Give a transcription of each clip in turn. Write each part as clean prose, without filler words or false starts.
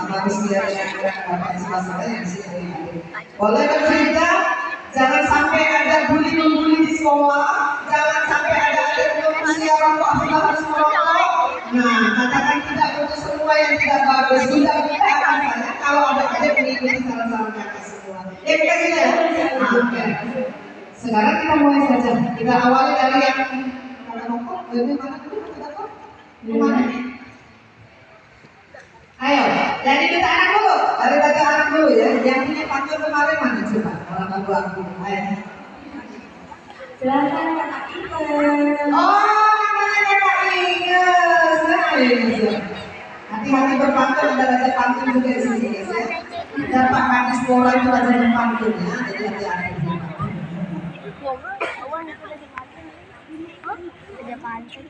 harus lihat yang salah yang di sini. Boleh bercerita, jangan sampai ada bully di sekolah, jangan sampai ada adik yang usia rokok sudah harus merokok. Nah, katakan tidak untuk semua yang tidak bagus. Kita akan banyak kalau ada adik mengikuti saran-saran kakak semua. Ya kita sudah. Oke. Sekarang kita mulai saja. Kita awali dari yang rokok. Dari mana dulu? Dari mana? Ayo, jadi kita anak dulu. Dari baca anak dulu ya. Yang punya pantun kemarin mana coba? Orang aku. Ayo. Silakan Kak Ika. Oh, namanya Kak Ika. Hati-hati berpantun, ada raja pantun juga di sini guys ya. Dan Pak Kadis Pora itu rajanya pantun ya. Jadi hati-hati. Ada pantun.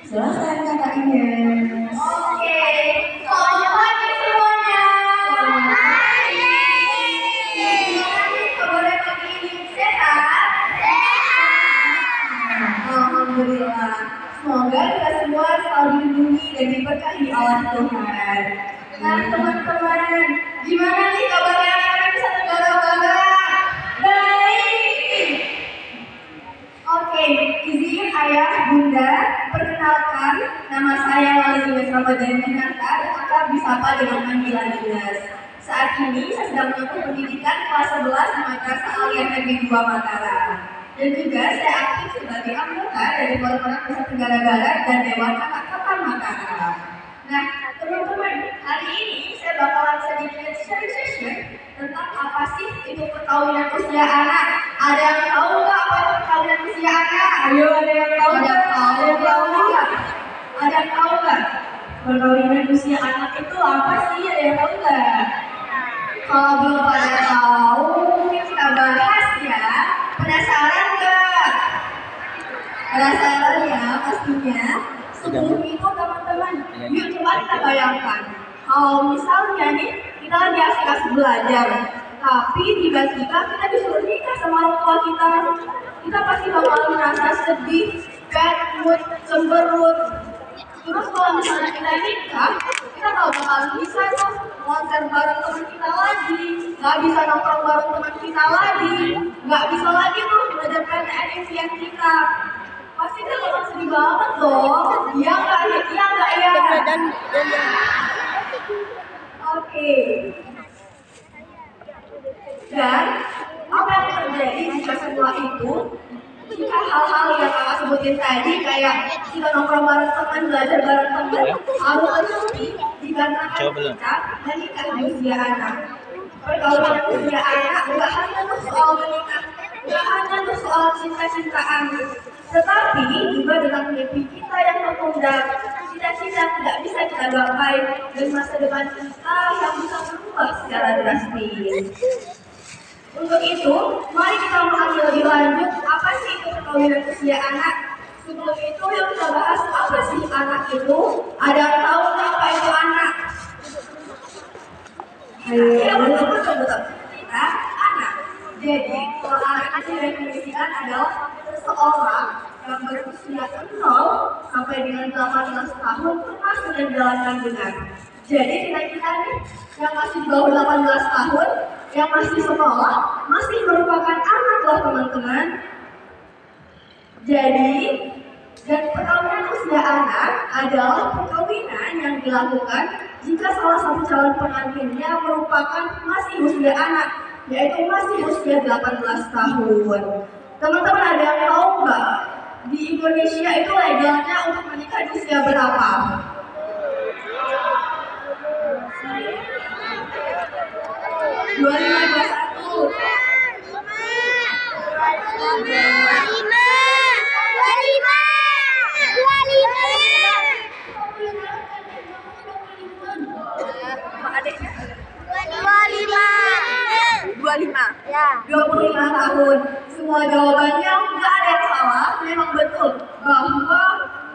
Silakan Kak Ines. Oke, selamat pagi semuanya. Gimana kabarnya pagi ini? Sehat? Alhamdulillah. Semoga kita semua selalu dilindungi dan diberkahi Allah Tuhan. Nah teman-teman, gimana nih kabarnya anak-anak Nusa Tenggara Barat? Baik. Oke, izin ayah, bunda, perkenalkan nama saya Lali Ines Ramadhani Dinata dan akrab disapa dengan panggilan Ines. Saat ini saya sedang menempuh pendidikan kelas 11 di Madrasah Aliyah Negeri 2 Mataram. Dan juga saya aktif sebagai anggota dari Polres Nusa Tenggara Barat dan Dewan Anak Kota Mataram. Nah, teman-teman, hari ini saya bakalan sedikit sharing session tentang apa sih itu perkawinan usia anak. Ada yang tahu nggak apa itu perkawinan usia anak? Ayo, ada yang tahu nggak? Ada yang tahu nggak? Ada yang tahu nggak? Perkawinan usia anak itu apa sih? Ada yang tahu nggak? Kalau belum pada tahu, mungkin kita bahas ya. Penasaran nggak? Penasaran ya pastinya. Sebelum itu teman-teman, yuk coba kita bayangkan. Kalau misalnya nih, kita lagi asik-asik belajar, tapi tiba-tiba kita disuruh nikah sama orang tua kita. Kita pasti bakal merasa sedih, bad mood, cemberut. Terus kalau misalnya kita nikah, kita nggak bakal bisa tuh konser bareng teman kita lagi, nggak bisa nongkrong bareng teman kita lagi, nggak bisa lagi tuh belajar PTN impian kita. Pasti kan bakal sedih banget dong. Iya nggak ya? Iya nggak ya? Oke. Dan apa yang terjadi jika semua itu? Jika hal-hal yang kakak sebutin tadi kayak kita nongkrong bareng teman, belajar bareng teman, harus terhenti dikarenakan kita menikah di usia anak. Pergaulan usia anak nggak hanya tuh soal menikah, nggak hanya tuh soal cinta-cintaan, tetapi juga dengan mimpi kita yang tertunda, cita-cita tidak bisa kita gapai, dan masa depan kita yang bisa berubah secara drastis. Untuk itu, mari kita memahami lebih lanjut apa sih itu perkawinan usia anak. Sebelum itu, yuk kita bahas apa sih anak itu. Ada yang tahu nggak apa itu anak? Ya, betul. Kita anak. Jadi, kalau anak itu definisikan adalah seseorang yang berusia 0 sampai dengan 18 tahun pernah sudah dijalankan benar. Jadi kita nih yang masih di bawah 18 tahun, yang masih sekolah, masih merupakan anak loh teman-teman. Jadi, dan perkawinan usia anak adalah perkawinan yang dilakukan jika salah satu calon pengantinnya merupakan masih usia anak, yaitu masih usia 18 tahun. Teman-teman ada yang tahu nggak? Di Indonesia itu legalnya untuk menikah di usia berapa? 25, 25 tahun. Semua jawabannya nggak ada yang salah, memang betul bahwa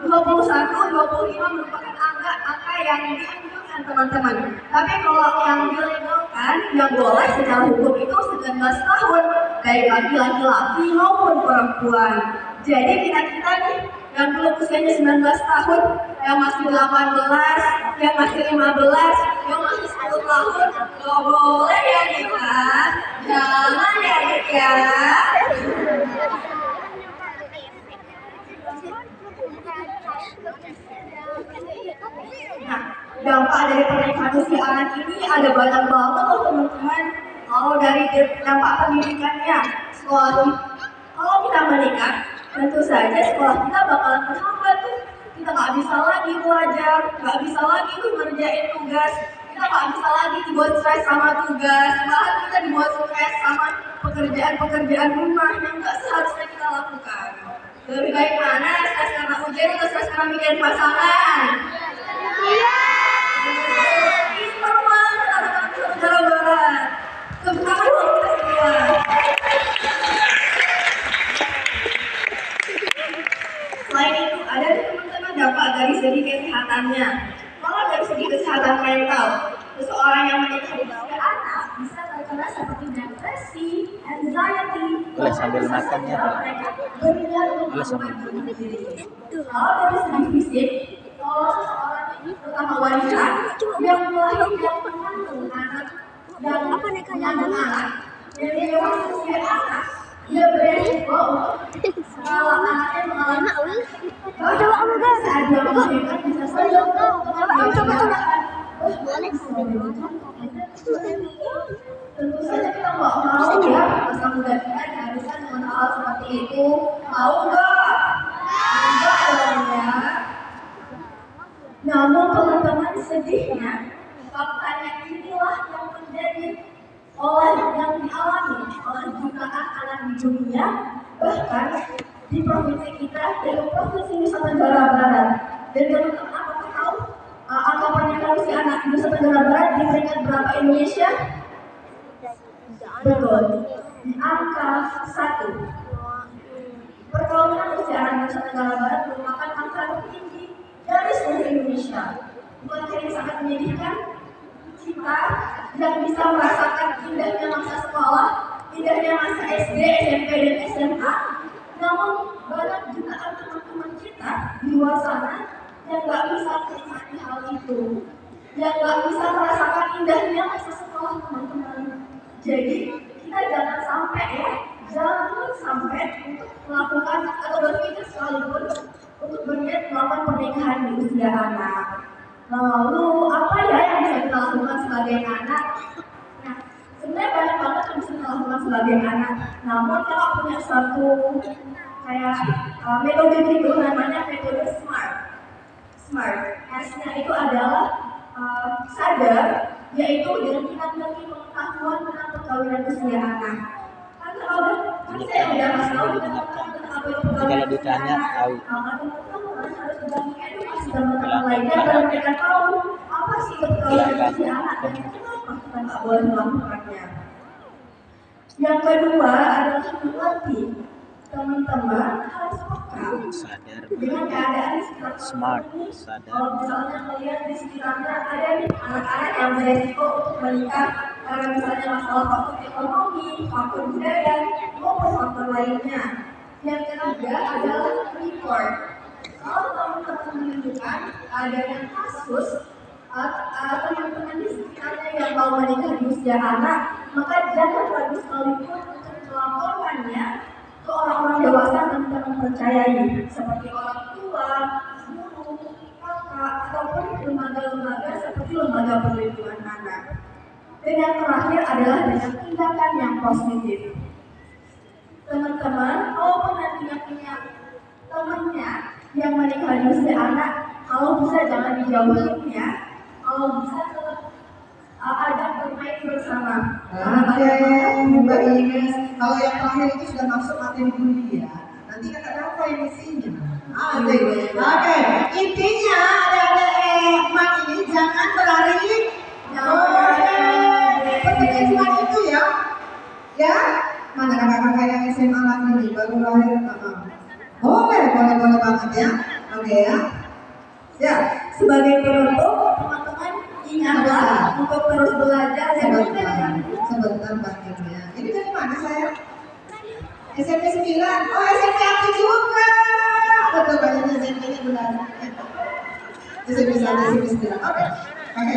21, 25 merupakan angka yang dianjurkan teman-teman. Tapi kalau yang dilegalkan, yang boleh secara hukum itu 19 tahun, baik bagi laki-laki maupun perempuan. Jadi kita nih yang belum usianya 19 tahun, yang masih 18, yang masih 15, yang masih 10 tahun, gak boleh ya nikah. Jangan ya nikah. Nah, dampak dari pernikahan usia anak ini ada banyak banget loh teman-teman. Kalau dari dampak pendidikannya, kalau kita menikah, tentu saja sekolah kita bakalan terhambat tuh. Kita nggak bisa lagi belajar, nggak bisa lagi tuh ngerjain tugas, kita nggak bisa lagi dibuat stres sama tugas, malah kita dibuat stres sama pekerjaan rumah yang nggak seharusnya kita lakukan. Lebih baik mana stres karena ujian atau stres karena mikirin pasangan? Iya. Pintar banget anak-anak Jawa Barat. Tepuk tangan buat kita semua. Selain itu, ada teman-teman dampak dari segi kesehatannya. Kalau dari segi kesehatan mental, seseorang yang menikah di usia anak bisa terkena seperti depresi, anxiety, boleh sambil makan ya, Pak. Boleh sambil bunuh diri. Kalau dari segi fisik, kalau seseorang terutama wanita yang mengandung anak dan mengandung anak dan dia usia anak, dia beresiko kalau anaknya mengalami saat dia melahirkan bisa saja tentu saja kita nggak mau ya masa muda kita dihabiskan dengan hal seperti itu. Mau nggak? Enggak dong ya. Namun teman-teman, sedihnya faktanya inilah yang menjadi yang dialami oleh jutaan anak di dunia, bahkan di provinsi kita, yaitu Provinsi Nusa Tenggara Barat. Dan teman-teman, apakah tahu angka pernikahan usia anak di Nusa Tenggara Barat di peringkat berapa Indonesia? Betul, di angka 1. Perkawinan usia anak di Nusa Tenggara Barat merupakan angka tertinggi dari seluruh Indonesia. Bukankah ini sangat menyedihkan? Kita yang bisa merasakan indahnya masa sekolah, indahnya masa SD, SMP, dan SMA, namun banyak jutaan teman-teman kita di luar sana yang nggak bisa menikmati hal itu, yang nggak bisa merasakan indahnya masa sekolah teman-teman. Jadi kita jangan sampai untuk melakukan atau berpikir sekalipun untuk berniat melakukan pernikahan di usia anak. Lalu apa ya yang bisa kita lakukan sebagai anak? Nah, sebenarnya banyak banget yang bisa kita lakukan sebagai anak. Namun kalau punya suatu kayak metode gitu namanya metode SMART. S-nya itu adalah sadar, yaitu dengan kita memiliki pengetahuan tentang perkawinan usia anak. Saya udah nggak tahu kalau ditanya tahu. Harus berbagi edukasi teman-teman lainnya agar mereka tahu apa sih perkawinan usia anak dan kenapa kita nggak boleh melakukannya. Yang kedua adalah mengerti. Teman-teman harus peka dengan keadaan di sekitar Smart, ini. sadar. Kalau misalnya melihat di sekitarnya ada nih anak-anak yang beresiko untuk menikah karena misalnya masalah faktor ekonomi, faktor budaya, maupun faktor lainnya. Yang ketiga adalah report. Kalau teman-teman menunjukkan adanya kasus teman-teman di sekitarnya yang mau menikah di usia anak, maka jangan ragu sekalipun untuk melaporkannya ke orang-orang dewasa yang teman-teman percayai, seperti orang tua, guru, kakak, ataupun lembaga-lembaga seperti lembaga perlindungan anak. Dan yang terakhir adalah dengan tindakan yang positif. Teman-teman, kalau nantinya punya temannya yang menikah di usia anak, kalau bisa jangan dijauhin ya. Kalau bisa ajak bermain bersama. Oke, Mbak Ines. Kalau yang terakhir itu sudah masuk materi kuliah. Nanti kakak apa yang isinya? Oke. Intinya ada emak ini jangan berlari. Seperti cuma itu ya. Ya. Mana kakak-kakak yang SMA lagi nih baru lahir? Boleh banget ya. Oke ya. Ya. Sebagai penutup, teman-teman ingatlah untuk terus belajar dan Sebentar Mbak Ina. Ini dari mana saya? SMP 9. Oh, SMP aku juga. Betul, banyaknya Zen ini benar. Bisa bilang. Oke. Oke,